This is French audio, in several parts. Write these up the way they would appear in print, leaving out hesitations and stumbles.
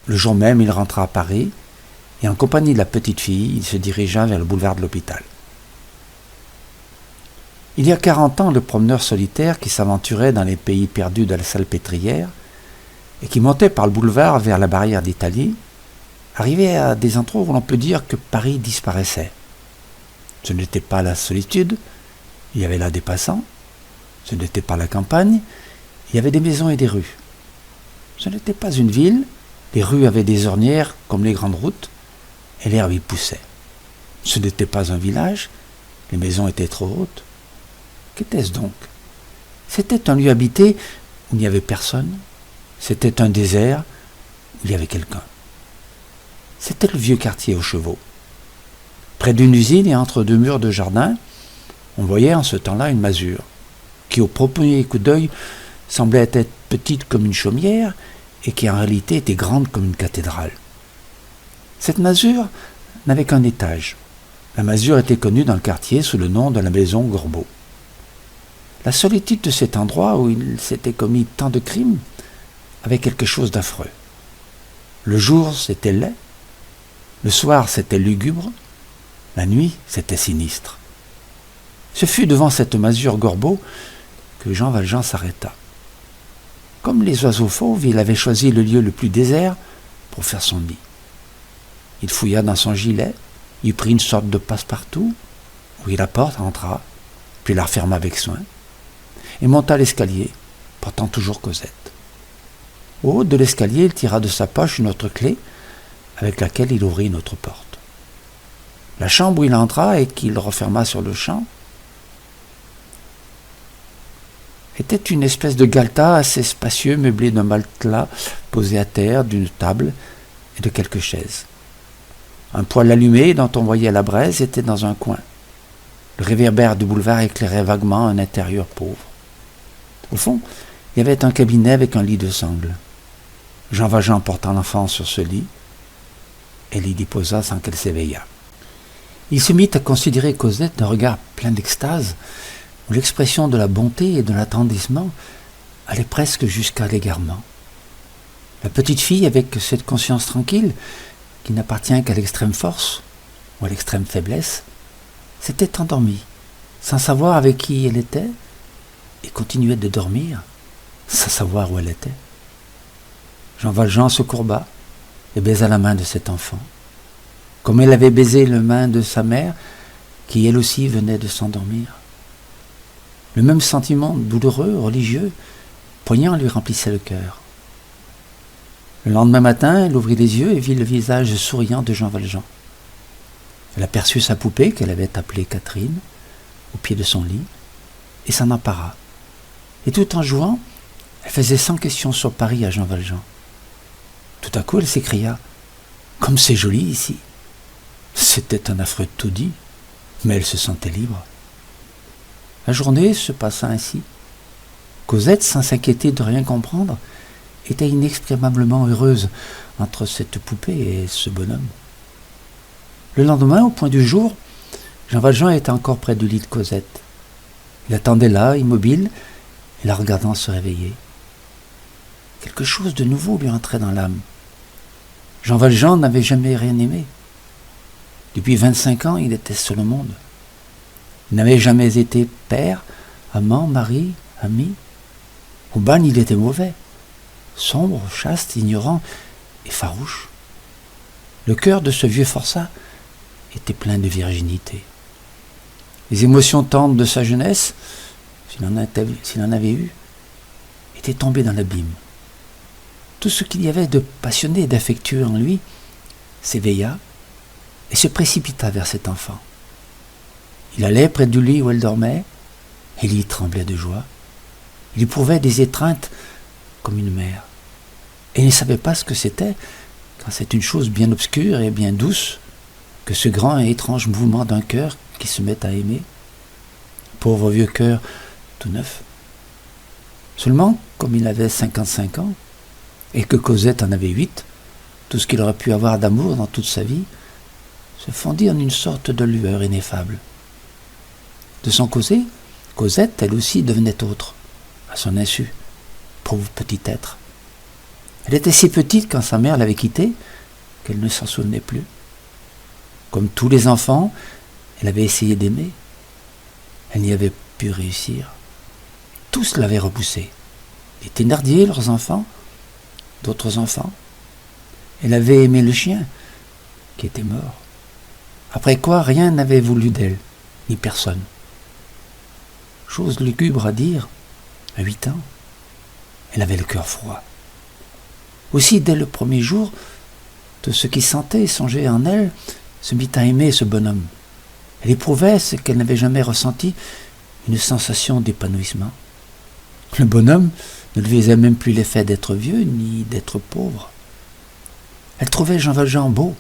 Le jour même, il rentra à Paris et en compagnie de la petite fille, il se dirigea vers le boulevard de l'Hôpital. Il y a 40 ans, le promeneur solitaire qui s'aventurait dans les pays perdus de la Salpêtrière et qui montait par le boulevard vers la barrière d'Italie, arrivait à des endroits où l'on peut dire que Paris disparaissait. Ce n'était pas la solitude, il y avait là des passants. Ce n'était pas la campagne, il y avait des maisons et des rues. Ce n'était pas une ville, les rues avaient des ornières comme les grandes routes, et l'herbe y poussait. Ce n'était pas un village, les maisons étaient trop hautes. Qu'était-ce donc? C'était un lieu habité où il n'y avait personne, c'était un désert où il y avait quelqu'un. C'était le vieux quartier aux chevaux. Près d'une usine et entre deux murs de jardin, on voyait en ce temps-là une masure, qui au premier coup d'œil semblait être petite comme une chaumière et qui en réalité était grande comme une cathédrale. Cette masure n'avait qu'un étage. La masure était connue dans le quartier sous le nom de la maison Gorbeau. La solitude de cet endroit où il s'était commis tant de crimes avait quelque chose d'affreux. Le jour, c'était laid. Le soir, c'était lugubre. La nuit, c'était sinistre. Ce fut devant cette masure Gorbeau que Jean Valjean s'arrêta. Comme les oiseaux fauves, il avait choisi le lieu le plus désert pour faire son nid. Il fouilla dans son gilet, y prit une sorte de passe-partout, ouvrit la porte, entra, puis la referma avec soin, et monta l'escalier, portant toujours Cosette. Au haut de l'escalier, il tira de sa poche une autre clé, avec laquelle il ouvrit une autre porte. La chambre où il entra et qu'il referma sur le champ était une espèce de galetas assez spacieux, meublé d'un matelas posé à terre, d'une table et de quelques chaises. Un poêle allumé dont on voyait la braise était dans un coin. Le réverbère du boulevard éclairait vaguement un intérieur pauvre. Au fond, il y avait un cabinet avec un lit de sangle. Jean Valjean portant l'enfant sur ce lit et l'y déposa sans qu'elle s'éveillât. Il se mit à considérer Cosette d'un regard plein d'extase, où l'expression de la bonté et de l'attendrissement allait presque jusqu'à l'égarement. La petite fille, avec cette conscience tranquille, qui n'appartient qu'à l'extrême force ou à l'extrême faiblesse, s'était endormie, sans savoir avec qui elle était, et continuait de dormir, sans savoir où elle était. Jean Valjean se courba et baisa la main de cet enfant, comme elle avait baisé la main de sa mère, qui elle aussi venait de s'endormir. Le même sentiment douloureux, religieux, poignant lui remplissait le cœur. Le lendemain matin, elle ouvrit les yeux et vit le visage souriant de Jean Valjean. Elle aperçut sa poupée qu'elle avait appelée Catherine, au pied de son lit, et s'en empara. Et tout en jouant, elle faisait 100 questions sur Paris à Jean Valjean. Tout à coup, elle s'écria « Comme c'est joli ici !» C'était un affreux taudis, mais elle se sentait libre. La journée se passa ainsi. Cosette, sans s'inquiéter de rien comprendre, était inexprimablement heureuse entre cette poupée et ce bonhomme. Le lendemain, au point du jour, Jean Valjean était encore près du lit de Cosette. Il attendait là, immobile, et la regardant se réveiller. Quelque chose de nouveau lui entrait dans l'âme. Jean Valjean n'avait jamais rien aimé. Depuis 25 ans, il était seul au monde. Il n'avait jamais été père, amant, mari, ami. Au bagne, il était mauvais, sombre, chaste, ignorant et farouche. Le cœur de ce vieux forçat était plein de virginité. Les émotions tendres de sa jeunesse, s'il en avait eu, étaient tombées dans l'abîme. Tout ce qu'il y avait de passionné et d'affectueux en lui s'éveilla et se précipita vers cet enfant. Il allait près du lit où elle dormait, et il y tremblait de joie. Il éprouvait des étreintes comme une mère. Et il ne savait pas ce que c'était, quand c'est une chose bien obscure et bien douce, que ce grand et étrange mouvement d'un cœur qui se met à aimer. Pauvre vieux cœur tout neuf. Seulement, comme il avait 55 ans, et que Cosette en avait 8, tout ce qu'il aurait pu avoir d'amour dans toute sa vie se fondit en une sorte de lueur ineffable. De son côté, Cosette, elle aussi, devenait autre, à son insu, pauvre petit être. Elle était si petite quand sa mère l'avait quittée qu'elle ne s'en souvenait plus. Comme tous les enfants, elle avait essayé d'aimer. Elle n'y avait pu réussir. Tous l'avaient repoussée. Les Thénardier, leurs enfants, d'autres enfants. Elle avait aimé le chien, qui était mort. Après quoi, rien n'avait voulu d'elle, ni personne. Chose lugubre à dire, à 8 ans, elle avait le cœur froid. Aussi, dès le premier jour, de ce qui sentait et songeait en elle, se mit à aimer ce bonhomme. Elle éprouvait ce qu'elle n'avait jamais ressenti, une sensation d'épanouissement. Le bonhomme ne lui faisait même plus l'effet d'être vieux ni d'être pauvre. Elle trouvait Jean Valjean beau,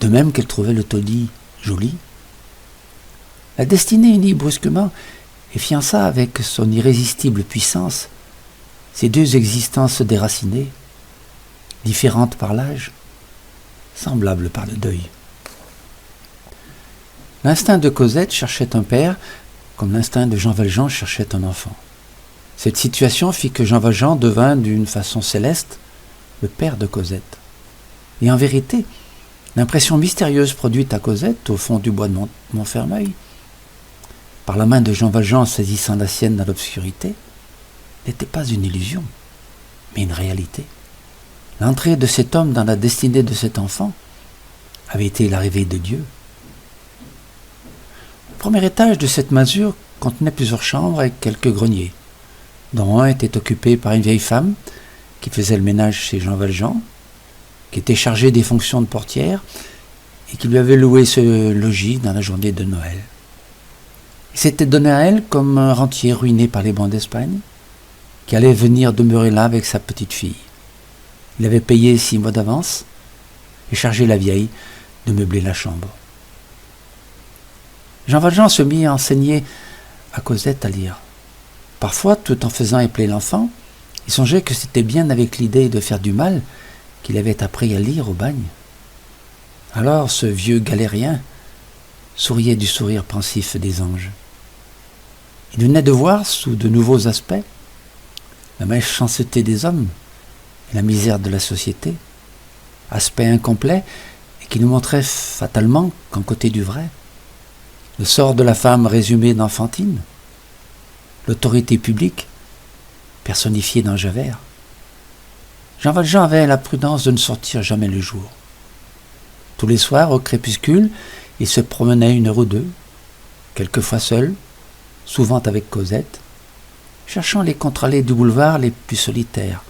de même qu'elle trouvait le taudis joli. La destinée unit brusquement et fiança avec son irrésistible puissance ces deux existences déracinées, différentes par l'âge, semblables par le deuil. L'instinct de Cosette cherchait un père, comme l'instinct de Jean Valjean cherchait un enfant. Cette situation fit que Jean Valjean devint, d'une façon céleste, le père de Cosette. Et en vérité, l'impression mystérieuse produite à Cosette, au fond du bois de Montfermeil, par la main de Jean Valjean saisissant la sienne dans l'obscurité, n'était pas une illusion, mais une réalité. L'entrée de cet homme dans la destinée de cet enfant avait été l'arrivée de Dieu. Le premier étage de cette masure contenait plusieurs chambres et quelques greniers, dont un était occupé par une vieille femme qui faisait le ménage chez Jean Valjean, qui était chargée des fonctions de portière et qui lui avait loué ce logis dans la journée de Noël. Il s'était donné à elle comme un rentier ruiné par les bans d'Espagne, qui allait venir demeurer là avec sa petite fille. Il avait payé 6 mois d'avance et chargé la vieille de meubler la chambre. Jean Valjean se mit à enseigner à Cosette à lire. Parfois, tout en faisant épeler l'enfant, il songeait que c'était bien avec l'idée de faire du mal qu'il avait appris à lire au bagne. Alors ce vieux galérien souriait du sourire pensif des anges. Il venait de voir, sous de nouveaux aspects, la méchanceté des hommes et la misère de la société, aspect incomplet et qui nous montrait fatalement qu'en côté du vrai, le sort de la femme résumé dans Fantine, l'autorité publique personnifiée dans Javert. Jean Valjean avait la prudence de ne sortir jamais le jour. Tous les soirs, au crépuscule, il se promenait 1 heure ou 2, quelquefois seul, souvent avec Cosette, cherchant les contre-allées du boulevard les plus solitaires,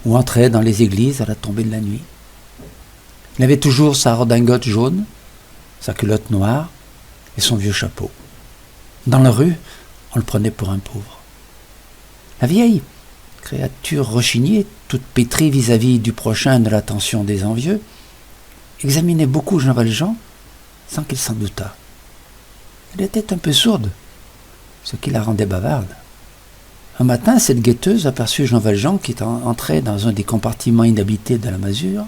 ou entrait dans les églises à la tombée de la nuit. Il avait toujours sa redingote jaune, sa culotte noire et son vieux chapeau. Dans la rue, on le prenait pour un pauvre. La vieille, créature rechignée, toute pétrie vis-à-vis du prochain et de l'attention des envieux, examinait beaucoup Jean Valjean sans qu'il s'en doutât. Elle était un peu sourde, ce qui la rendait bavarde. Un matin, cette guetteuse aperçut Jean Valjean qui entrait dans un des compartiments inhabités de la masure.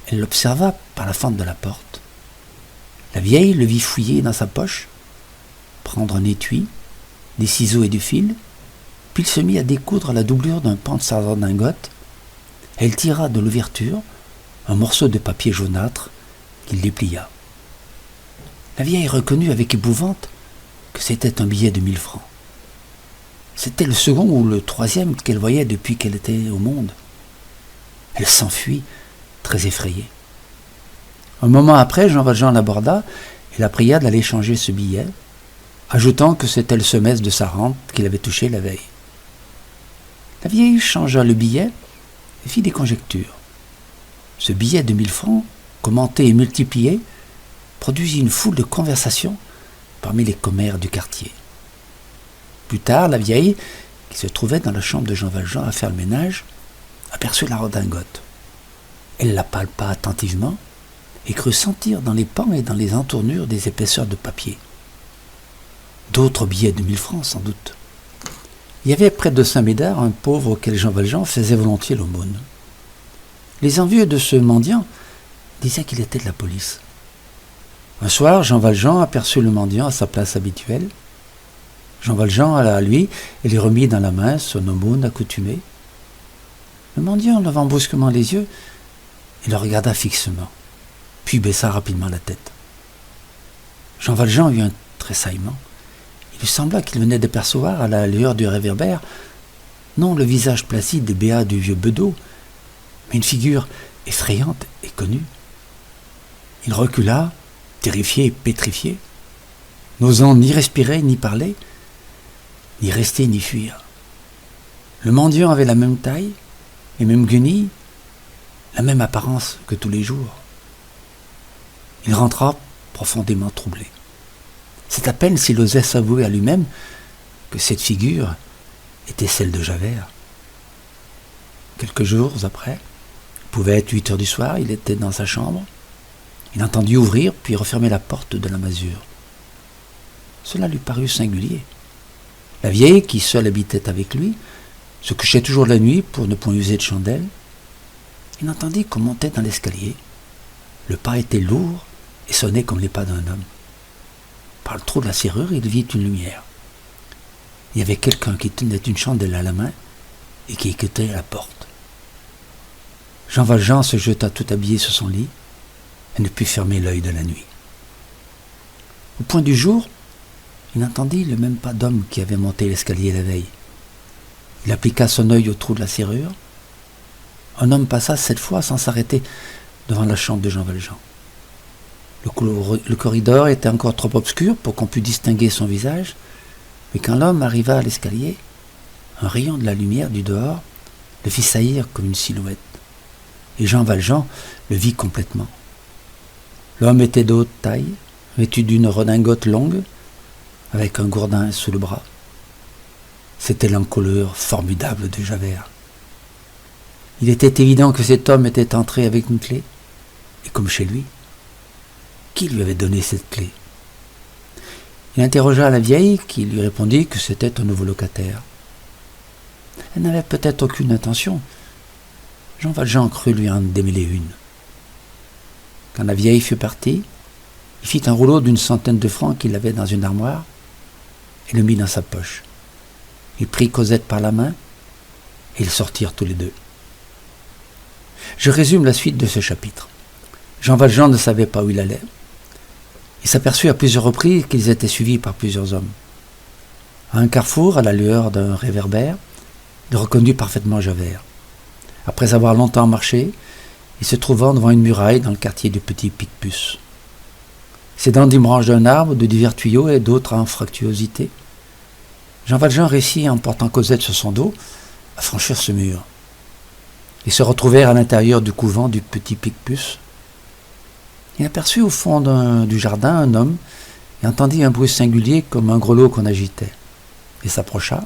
Elle l'observa par la fente de la porte. La vieille le vit fouiller dans sa poche, prendre un étui, des ciseaux et du fil, puis il se mit à découdre la doublure d'un pan de sa redingote. Elle tira de l'ouverture un morceau de papier jaunâtre qu'il déplia. La vieille reconnut avec épouvante que c'était un billet de 1000 francs. C'était le second ou le troisième qu'elle voyait depuis qu'elle était au monde. Elle s'enfuit, très effrayée. Un moment après, Jean Valjean l'aborda et la pria d'aller changer ce billet, ajoutant que c'était le semestre de sa rente qu'il avait touché la veille. La vieille changea le billet et fit des conjectures. Ce billet de 1000 francs, commenté et multiplié, produisit une foule de conversations parmi les commères du quartier. Plus tard, la vieille, qui se trouvait dans la chambre de Jean Valjean à faire le ménage, aperçut la redingote. Elle la palpa attentivement et crut sentir dans les pans et dans les entournures des épaisseurs de papier. D'autres billets de 1000 francs, sans doute. Il y avait près de Saint-Médard un pauvre auquel Jean Valjean faisait volontiers l'aumône. Les envieux de ce mendiant disaient qu'il était de la police. Un soir, Jean Valjean aperçut le mendiant à sa place habituelle. Jean Valjean alla à lui et lui remit dans la main son aumône accoutumée. Le mendiant levant brusquement les yeux, il le regarda fixement, puis baissa rapidement la tête. Jean Valjean eut un tressaillement. Il lui sembla qu'il venait d'apercevoir, à la lueur du réverbère, non le visage placide et béat du vieux bedeau, mais une figure effrayante et connue. Il recula, terrifié et pétrifié, n'osant ni respirer ni parler, ni rester ni fuir. Le mendiant avait la même taille, les mêmes guenilles, la même apparence que tous les jours. Il rentra profondément troublé. C'est à peine s'il osait s'avouer à lui-même que cette figure était celle de Javert. Quelques jours après, il pouvait être 8 heures du soir, il était dans sa chambre. Il entendit ouvrir puis refermer la porte de la masure. Cela lui parut singulier. La vieille, qui seule habitait avec lui, se couchait toujours la nuit pour ne point user de chandelle. Il entendit qu'on montait dans l'escalier. Le pas était lourd et sonnait comme les pas d'un homme. Par le trou de la serrure, il vit une lumière. Il y avait quelqu'un qui tenait une chandelle à la main et qui écoutait à la porte. Jean Valjean se jeta tout habillé sur son lit et ne put fermer l'œil de la nuit. Au point du jour, il entendit le même pas d'homme qui avait monté l'escalier la veille. Il appliqua son œil au trou de la serrure. Un homme passa 7 fois sans s'arrêter devant la chambre de Jean Valjean. Le corridor était encore trop obscur pour qu'on pût distinguer son visage, mais quand l'homme arriva à l'escalier, un rayon de la lumière du dehors le fit saillir comme une silhouette, et Jean Valjean le vit complètement. L'homme était de haute taille, vêtu d'une redingote longue, avec un gourdin sous le bras. C'était l'encolure formidable de Javert. Il était évident que cet homme était entré avec une clé, et comme chez lui. Qui lui avait donné cette clé? Il interrogea la vieille, qui lui répondit que c'était un nouveau locataire. Elle n'avait peut-être aucune intention. Jean Valjean crut lui en démêler une. Quand la vieille fut partie, il fit un rouleau d'une 100aine de francs qu'il avait dans une armoire et le mit dans sa poche. Il prit Cosette par la main et ils sortirent tous les deux. Je résume la suite de ce chapitre. Jean Valjean ne savait pas où il allait. Il s'aperçut à plusieurs reprises qu'ils étaient suivis par plusieurs hommes. À un carrefour, à la lueur d'un réverbère, il reconnut parfaitement Javert. Après avoir longtemps marché, il se trouva devant une muraille dans le quartier du Petit Picpus. S'aidant d'une branche d'un arbre, de divers tuyaux et d'autres anfractuosités, Jean Valjean réussit, en portant Cosette sur son dos, à franchir ce mur. Ils se retrouvèrent à l'intérieur du couvent du Petit Picpus. Il aperçut au fond du jardin un homme et entendit un bruit singulier comme un grelot qu'on agitait. Il s'approcha.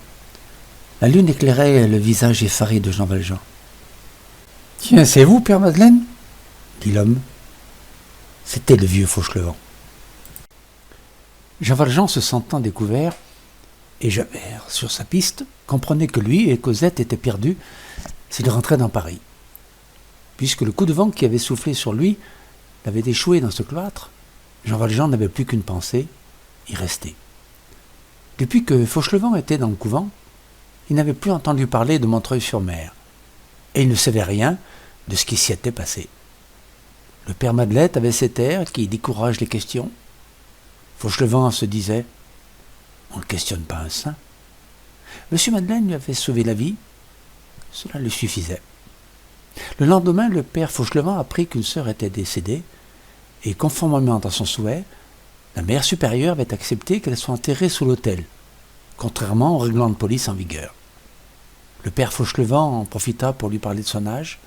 La lune éclairait le visage effaré de Jean Valjean. « Tiens, c'est vous, Père Madeleine ?» dit l'homme. C'était le vieux Fauchelevent. Jean Valjean, se sentant découvert, et Javert, sur sa piste, comprenait que lui et Cosette étaient perdus s'il rentrait dans Paris. Puisque le coup de vent qui avait soufflé sur lui l'avait échoué dans ce cloître, Jean Valjean n'avait plus qu'une pensée, y rester. Depuis que Fauchelevent était dans le couvent, il n'avait plus entendu parler de Montreuil-sur-Mer, et il ne savait rien de ce qui s'y était passé. Le père Madeleine avait cet air qui décourage les questions. Fauchelevent se disait « On ne questionne pas un saint ». Monsieur Madeleine lui avait sauvé la vie, cela lui suffisait. Le lendemain, le père Fauchelevent apprit qu'une sœur était décédée, et conformément à son souhait, la mère supérieure avait accepté qu'elle soit enterrée sous l'autel, contrairement au règlement de police en vigueur. Le père Fauchelevent en profita pour lui parler de son âge,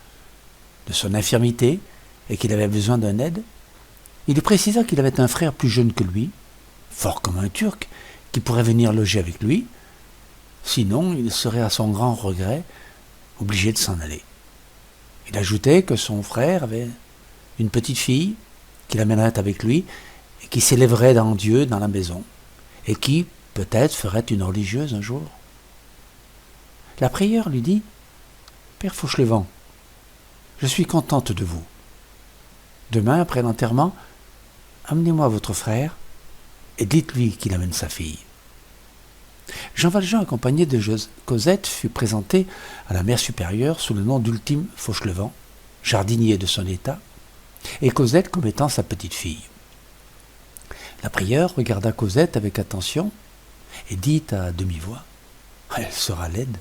de son infirmité, et qu'il avait besoin d'un aide. Il lui précisa qu'il avait un frère plus jeune que lui, fort comme un Turc, qui pourrait venir loger avec lui, sinon il serait à son grand regret obligé de s'en aller. Il ajoutait que son frère avait une petite fille qu'il amènerait avec lui et qui s'élèverait dans Dieu dans la maison et qui, peut-être, ferait une religieuse un jour. La prieure lui dit « Père Fauchelevent, je suis contente de vous. Demain, après l'enterrement, amenez-moi votre frère et dites-lui qu'il amène sa fille. » Jean Valjean, accompagné de Cosette, fut présenté à la mère supérieure sous le nom d'Ultime Fauchelevent, jardinier de son état, et Cosette comme étant sa petite-fille. La prieure regarda Cosette avec attention et dit à demi-voix « Elle sera laide ».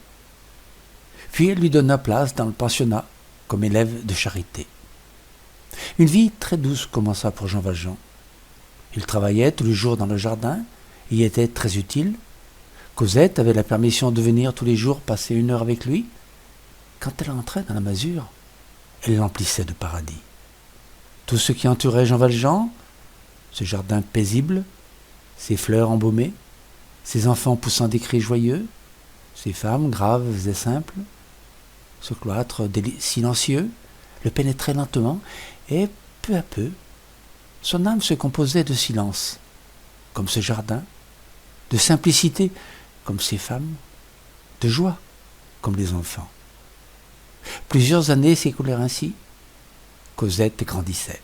Puis elle lui donna place dans le pensionnat comme élève de charité. Une vie très douce commença pour Jean Valjean. Il travaillait tous les jours dans le jardin, y était très utile. Cosette avait la permission de venir tous les jours passer 1 heure avec lui. Quand elle entrait dans la masure, elle l'emplissait de paradis. Tout ce qui entourait Jean Valjean, ce jardin paisible, ces fleurs embaumées, ces enfants poussant des cris joyeux, ces femmes graves et simples, ce cloître silencieux, le pénétrait lentement et peu à peu, son âme se composait de silence, comme ce jardin, de simplicité, comme ces femmes, de joie, comme les enfants. Plusieurs années s'écoulèrent ainsi. Cosette grandissait.